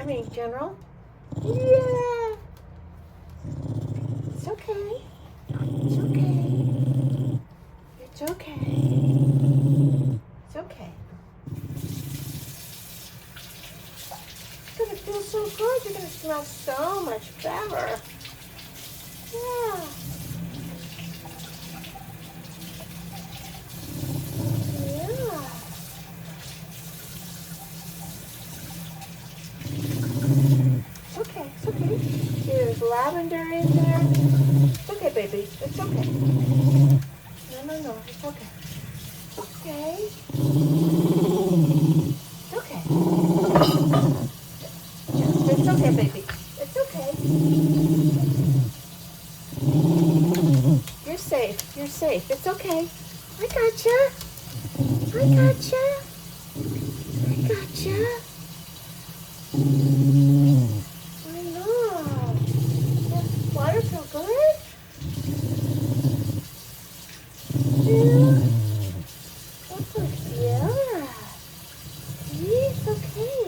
I mean, General. Yeah. It's okay. It's okay. It's okay. It's okay. It's gonna feel so good. You're gonna smell so much better. Yeah. Yeah. It's okay. It's okay. There's lavender in there. It's okay, baby. It's okay. No. It's okay. Okay. It's okay. It's okay, baby. It's okay. You're safe. You're safe. It's okay. I gotcha. I gotcha. I gotcha. I know. Does water feel good? Yeah. That's good. Yeah. See? It's okay.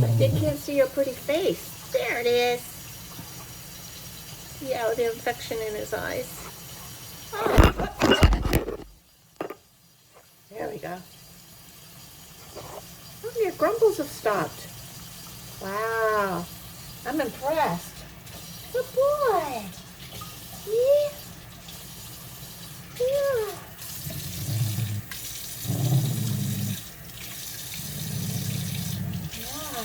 But they can't see your pretty face. There it is. See how the infection in his eyes. Oh. There we go. Oh, your grumbles have stopped. Wow. I'm impressed. Good boy. See? Yeah. Yeah.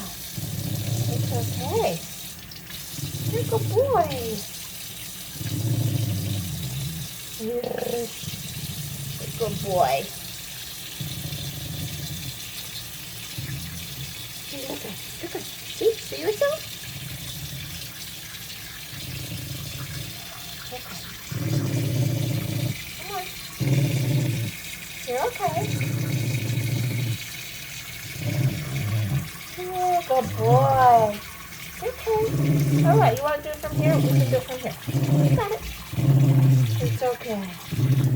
It's okay. You're a good boy. Yes. Good boy. Look at. See yourself? Okay. Come on. You're okay. Yeah, good boy. Okay. All right, you want to do it from here? We can do it from here. You got it. It's okay.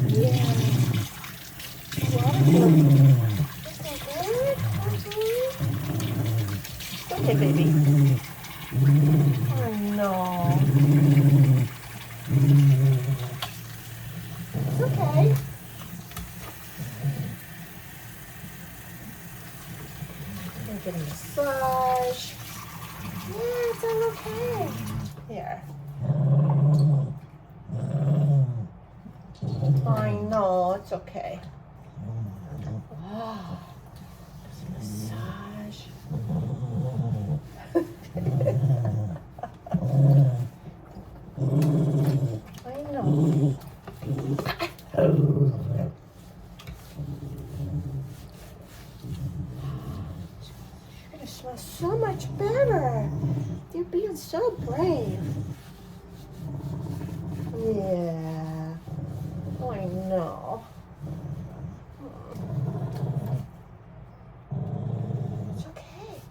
Yeah. Okay, baby. Oh, no. It's okay. I'm getting a massage. Yeah, it's all okay. Here. I know, it's okay. Wow. Just massage. I know. You're gonna smell so much better. You're being so brave. Yeah. Oh, I know. It's okay.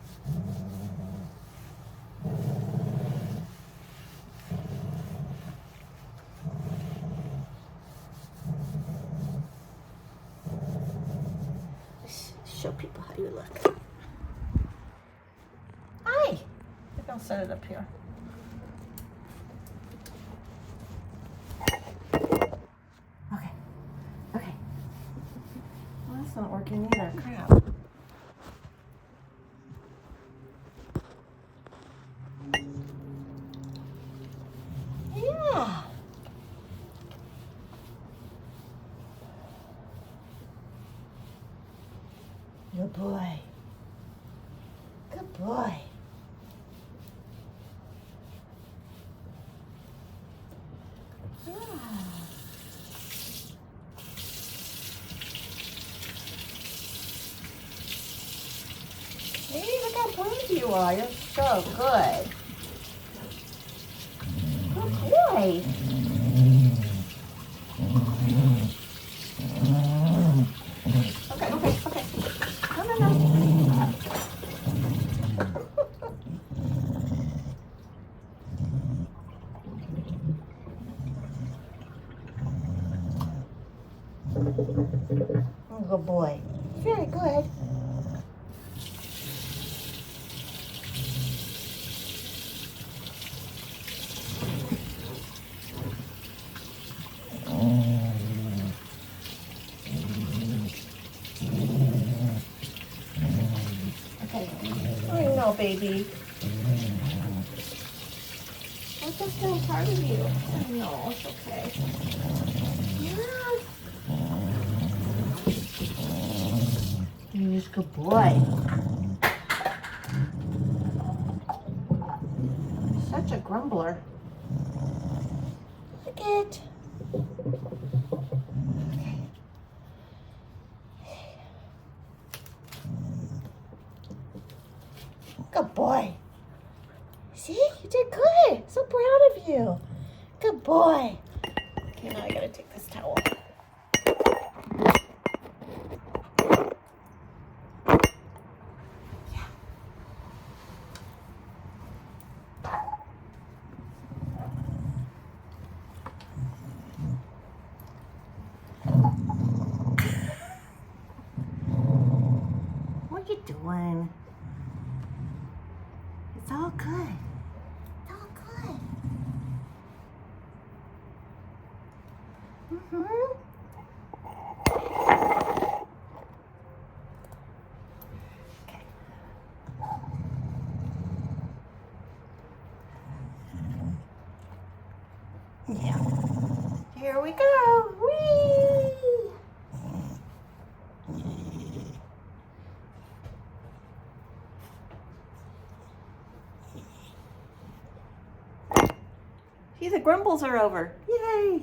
Let's show people how you look. Hi. I think I'll set it up here. Okay. Well, that's not working either. Crap. Yeah. Good boy. Good boy. Yeah. See, look how brave you are. You're so good. Good boy. Okay. No. Oh, good boy. Very good. I know, baby. That's just still part of you. I know, it's okay. Yeah. He's a good boy. Such a grumbler. Look it. Good boy. See, you did good. So proud of you. Good boy. Okay, now I gotta take this towel. What are you doing? It's all good. It's all good. Okay. Yeah. Here we go. Whee! See, the grumbles are over. Yay!